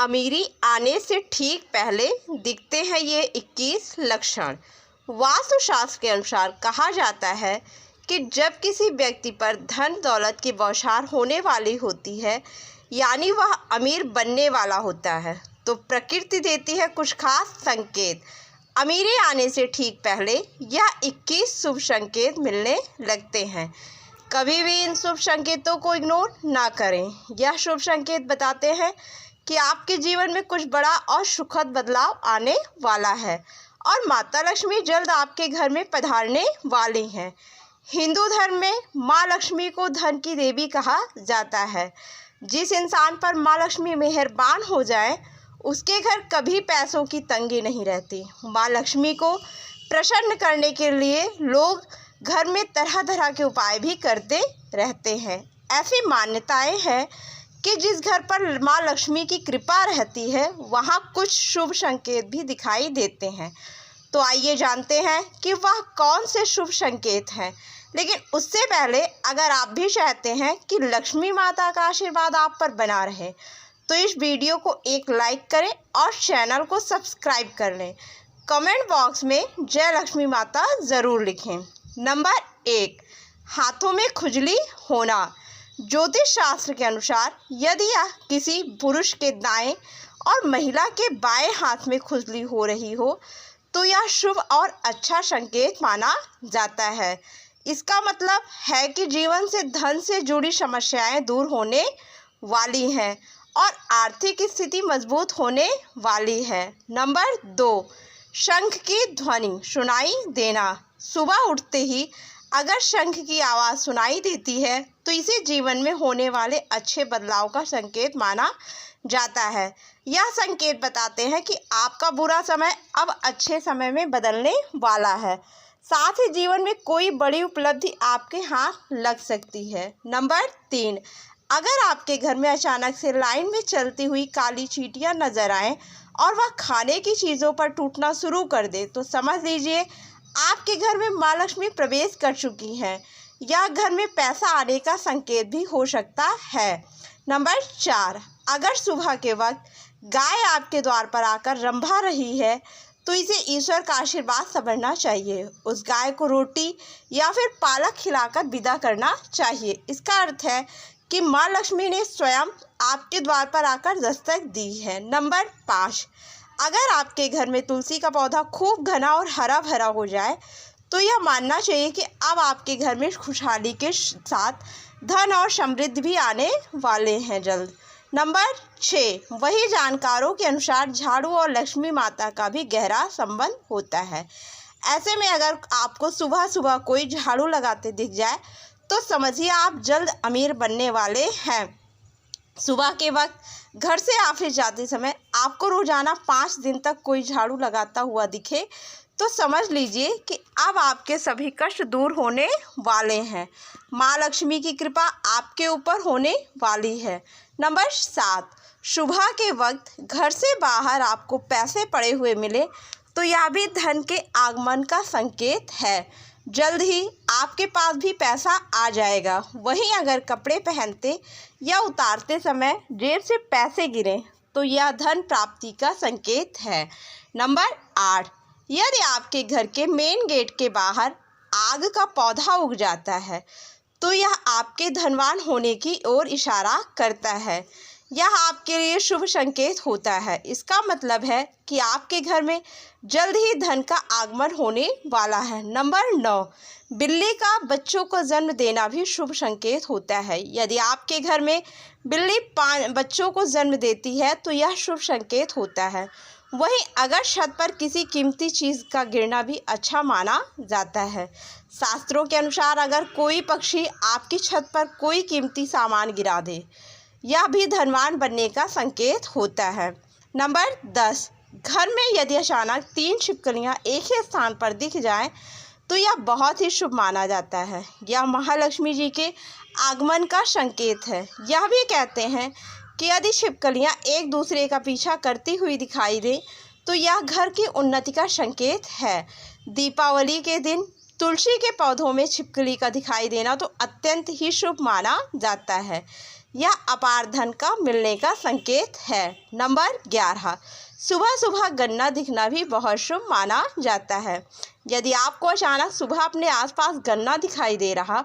अमीरी आने से ठीक पहले दिखते हैं ये 21 लक्षण। वास्तुशास्त्र के अनुसार कहा जाता है कि जब किसी व्यक्ति पर धन दौलत की बौछार होने वाली होती है, यानी वह अमीर बनने वाला होता है, तो प्रकृति देती है कुछ खास संकेत। अमीरी आने से ठीक पहले यह 21 शुभ संकेत मिलने लगते हैं। कभी भी इन शुभ संकेतों को इग्नोर ना करें। यह शुभ संकेत बताते हैं कि आपके जीवन में कुछ बड़ा और सुखद बदलाव आने वाला है और माता लक्ष्मी जल्द आपके घर में पधारने वाली हैं। हिंदू धर्म में माँ लक्ष्मी को धन की देवी कहा जाता है। जिस इंसान पर माँ लक्ष्मी मेहरबान हो जाए, उसके घर कभी पैसों की तंगी नहीं रहती। माँ लक्ष्मी को प्रसन्न करने के लिए लोग घर में तरह तरह के उपाय भी करते रहते हैं। ऐसी मान्यताएं हैं कि जिस घर पर माँ लक्ष्मी की कृपा रहती है, वहाँ कुछ शुभ संकेत भी दिखाई देते हैं। तो आइए जानते हैं कि वह कौन से शुभ संकेत हैं। लेकिन उससे पहले अगर आप भी चाहते हैं कि लक्ष्मी माता का आशीर्वाद आप पर बना रहे, तो इस वीडियो को एक लाइक करें और चैनल को सब्सक्राइब कर लें। कमेंट बॉक्स में जय लक्ष्मी माता ज़रूर लिखें। नंबर 1, हाथों में खुजली होना। ज्योतिष शास्त्र के अनुसार यदि किसी पुरुष के दाएं और महिला के बाएं हाथ में खुजली हो रही हो, तो यह शुभ और अच्छा संकेत माना जाता है। इसका मतलब है कि जीवन से धन से जुड़ी समस्याएं दूर होने वाली हैं और आर्थिक स्थिति मजबूत होने वाली है। नंबर 2, शंख की ध्वनि सुनाई देना। सुबह उठते ही अगर शंख की आवाज़ सुनाई देती है, तो इसे जीवन में होने वाले अच्छे बदलाव का संकेत माना जाता है। यह संकेत बताते हैं कि आपका बुरा समय अब अच्छे समय में बदलने वाला है। साथ ही जीवन में कोई बड़ी उपलब्धि आपके हाथ लग सकती है। नंबर 3, अगर आपके घर में अचानक से लाइन में चलती हुई काली चींटियां नजर आएं और वह खाने की चीज़ों पर टूटना शुरू कर दे, तो समझ लीजिए आपके घर में माँ लक्ष्मी प्रवेश कर चुकी हैं। यह घर में पैसा आने का संकेत भी हो सकता है। नंबर 4, अगर सुबह के वक्त गाय आपके द्वार पर आकर रंभा रही है, तो इसे ईश्वर का आशीर्वाद समझना चाहिए। उस गाय को रोटी या फिर पालक खिलाकर विदा करना चाहिए। इसका अर्थ है कि माँ लक्ष्मी ने स्वयं आपके द्वार पर आकर दस्तक दी है। नंबर 5, अगर आपके घर में तुलसी का पौधा खूब घना और हरा भरा हो जाए, तो यह मानना चाहिए कि अब आपके घर में खुशहाली के साथ धन और समृद्धि भी आने वाले हैं जल्द। नंबर 6, वही जानकारों के अनुसार झाड़ू और लक्ष्मी माता का भी गहरा संबंध होता है। ऐसे में अगर आपको सुबह सुबह कोई झाड़ू लगाते दिख जाए, तो समझिए आप जल्द अमीर बनने वाले हैं। सुबह के वक्त घर से ऑफिस जाते समय आपको रोजाना 5 दिन तक कोई झाड़ू लगाता हुआ दिखे, तो समझ लीजिए कि अब आपके सभी कष्ट दूर होने वाले हैं। माँ लक्ष्मी की कृपा आपके ऊपर होने वाली है। नंबर 7, सुबह के वक्त घर से बाहर आपको पैसे पड़े हुए मिले, तो यह भी धन के आगमन का संकेत है। जल्द ही आपके पास भी पैसा आ जाएगा। वहीं अगर कपड़े पहनते या उतारते समय जेब से पैसे गिरें, तो यह धन प्राप्ति का संकेत है। नंबर 8, यदि आपके घर के मेन गेट के बाहर आग का पौधा उग जाता है, तो यह आपके धनवान होने की ओर इशारा करता है। यह आपके लिए शुभ संकेत होता है। इसका मतलब है कि आपके घर में जल्द ही धन का आगमन होने वाला है। नंबर 9, बिल्ली का बच्चों को जन्म देना भी शुभ संकेत होता है। यदि आपके घर में बिल्ली 5 बच्चों को जन्म देती है, तो यह शुभ संकेत होता है। वहीं अगर छत पर किसी कीमती चीज़ का गिरना भी अच्छा माना जाता है। शास्त्रों के अनुसार अगर कोई पक्षी आपकी छत पर कोई कीमती सामान गिरा दे, यह भी धनवान बनने का संकेत होता है। नंबर 10, घर में यदि अचानक 3 छिपकलियाँ एक ही स्थान पर दिख जाएं, तो यह बहुत ही शुभ माना जाता है। यह महालक्ष्मी जी के आगमन का संकेत है। यह भी कहते हैं कि यदि छिपकलियाँ एक दूसरे का पीछा करती हुई दिखाई दें, तो यह घर की उन्नति का संकेत है। दीपावली के दिन तुलसी के पौधों में छिपकली का दिखाई देना तो अत्यंत ही शुभ माना जाता है। यह अपार धन का मिलने का संकेत है। नंबर 11, सुबह सुबह गन्ना दिखना भी बहुत शुभ माना जाता है। यदि आपको अचानक सुबह अपने आसपास गन्ना दिखाई दे रहा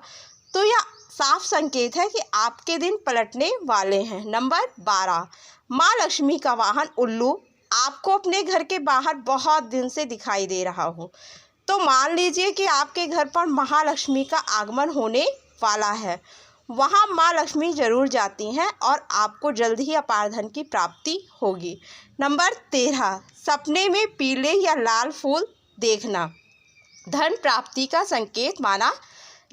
तो यह साफ संकेत है कि आपके दिन पलटने वाले हैं। नंबर 12, माँ लक्ष्मी का वाहन उल्लू आपको अपने घर के बाहर बहुत दिन से दिखाई दे रहा हो तो मान लीजिए कि आपके घर पर महालक्ष्मी का आगमन होने वाला है। वहाँ माँ लक्ष्मी जरूर जाती हैं और आपको जल्द ही अपार धन की प्राप्ति होगी। नंबर 13, सपने में पीले या लाल फूल देखना धन प्राप्ति का संकेत माना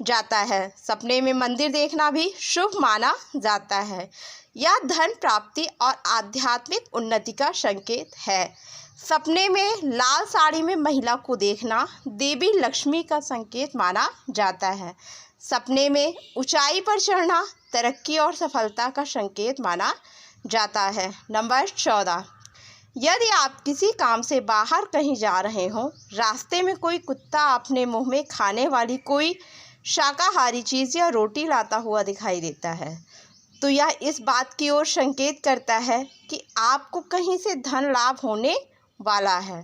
जाता है। सपने में मंदिर देखना भी शुभ माना जाता है। यह धन प्राप्ति और आध्यात्मिक उन्नति का संकेत है। सपने में लाल साड़ी में महिला को देखना देवी लक्ष्मी का संकेत माना जाता है। सपने में ऊंचाई पर चढ़ना तरक्की और सफलता का संकेत माना जाता है। नंबर 14, यदि आप किसी काम से बाहर कहीं जा रहे हो, रास्ते में कोई कुत्ता अपने मुंह में खाने वाली कोई शाकाहारी चीज़ या रोटी लाता हुआ दिखाई देता है तो यह इस बात की ओर संकेत करता है कि आपको कहीं से धन लाभ होने वाला है।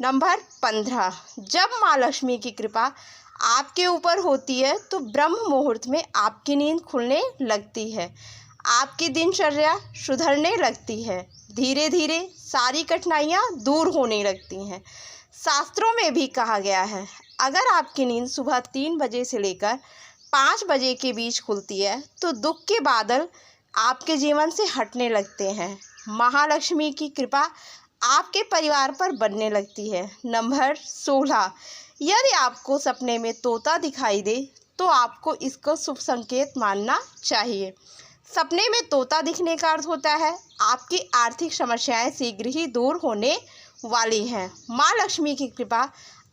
नंबर 15, जब माँ लक्ष्मी की कृपा आपके ऊपर होती है तो ब्रह्म मुहूर्त में आपकी नींद खुलने लगती है, आपकी दिनचर्या सुधरने लगती है, धीरे धीरे सारी कठिनाइयाँ दूर होने लगती हैं। शास्त्रों में भी कहा गया है, अगर आपकी नींद सुबह 3 बजे से लेकर 5 बजे के बीच खुलती है तो दुख के बादल आपके जीवन से हटने लगते हैं, महालक्ष्मी की कृपा आपके परिवार पर बनने लगती है। नंबर 16, यदि आपको सपने में तोता दिखाई दे तो आपको इसको शुभ संकेत मानना चाहिए। सपने में तोता दिखने का अर्थ होता है आपकी आर्थिक समस्याएं शीघ्र ही दूर होने वाली हैं, माँ लक्ष्मी की कृपा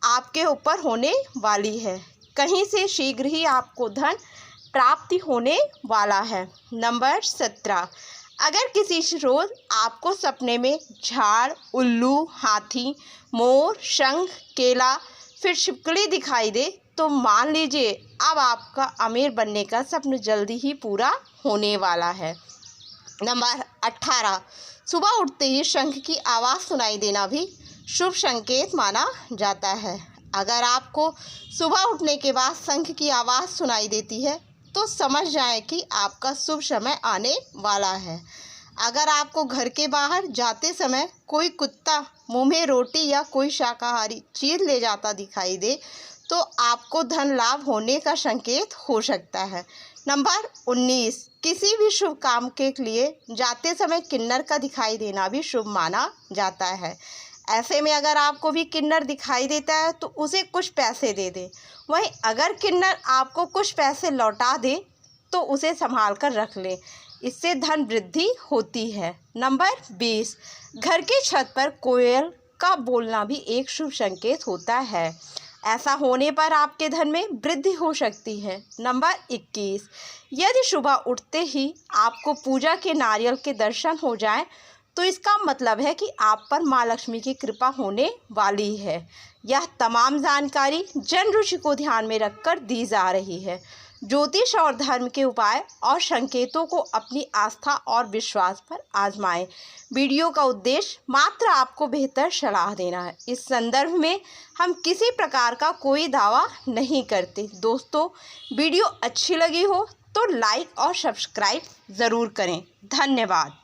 आपके ऊपर होने वाली है, कहीं से शीघ्र ही आपको धन प्राप्ति होने वाला है। नंबर 17, अगर किसी रोज आपको सपने में झाड़, उल्लू, हाथी, मोर, शंख, केला फिर छिपकली दिखाई दे तो मान लीजिए अब आपका अमीर बनने का सपना जल्दी ही पूरा होने वाला है। नंबर 18, सुबह उठते ही शंख की आवाज़ सुनाई देना भी शुभ संकेत माना जाता है। अगर आपको सुबह उठने के बाद शंख की आवाज़ सुनाई देती है तो समझ जाएं कि आपका शुभ समय आने वाला है। अगर आपको घर के बाहर जाते समय कोई कुत्ता मुंह में रोटी या कोई शाकाहारी चीज़ ले जाता दिखाई दे तो आपको धन लाभ होने का संकेत हो सकता है। नंबर 19, किसी भी शुभ काम के लिए जाते समय किन्नर का दिखाई देना भी शुभ माना जाता है। ऐसे में अगर आपको भी किन्नर दिखाई देता है तो उसे कुछ पैसे दे दें, वहीं अगर किन्नर आपको कुछ पैसे लौटा दे तो उसे संभाल कर रख लें, इससे धन वृद्धि होती है। नंबर 20, घर के छत पर कोयल का बोलना भी एक शुभ संकेत होता है, ऐसा होने पर आपके धन में वृद्धि हो सकती है। नंबर 21, यदि सुबह उठते ही आपको पूजा के नारियल के दर्शन हो जाएं तो इसका मतलब है कि आप पर माँ लक्ष्मी की कृपा होने वाली है। यह तमाम जानकारी जन रुचि को ध्यान में रखकर दी जा रही है। ज्योतिष और धर्म के उपाय और संकेतों को अपनी आस्था और विश्वास पर आजमाएं। वीडियो का उद्देश्य मात्र आपको बेहतर सलाह देना है। इस संदर्भ में हम किसी प्रकार का कोई दावा नहीं करते। दोस्तों, वीडियो अच्छी लगी हो तो लाइक और सब्सक्राइब ज़रूर करें। धन्यवाद।